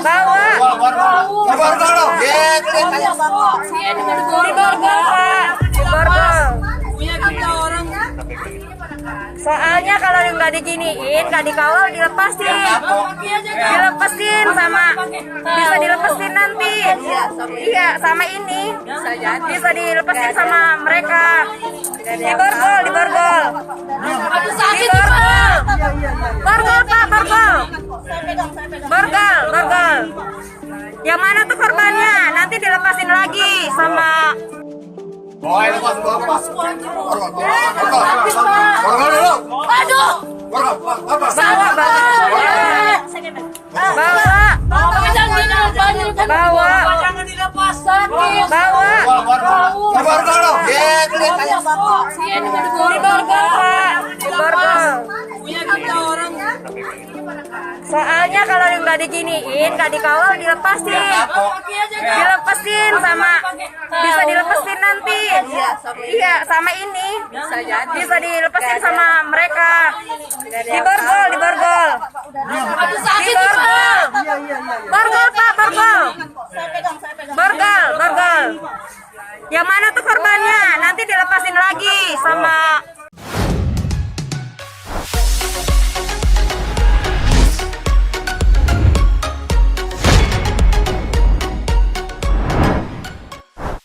Bawa. Di borgol, Pak. Di borgol. Soalnya kalau nggak diginiin, nggak dikawal, dilepasin sama, bisa dilepasin nanti. Iya, sama ini bisa dilepasin sama mereka. Di borgol, di borgol, di borgol, borgol Pak, borgol, borgol, borgol. Yang mana tuh korbannya? Nanti dilepasin lagi sama. Aduh. Bawa, bawa, Jangan dilepas, sakit. bawa. Di borgol, Pak. Di borgol. Soalnya kalau nggak diginiin, nggak dikawal, dilepasin sama, bisa dilepasin nanti. Iya, sama ini bisa dilepasin sama mereka. Di borgol, di borgol, di borgol, borgol Pak, borgol, borgol, borgol. Yang mana tuh korbannya? Nanti dilepasin lagi sama.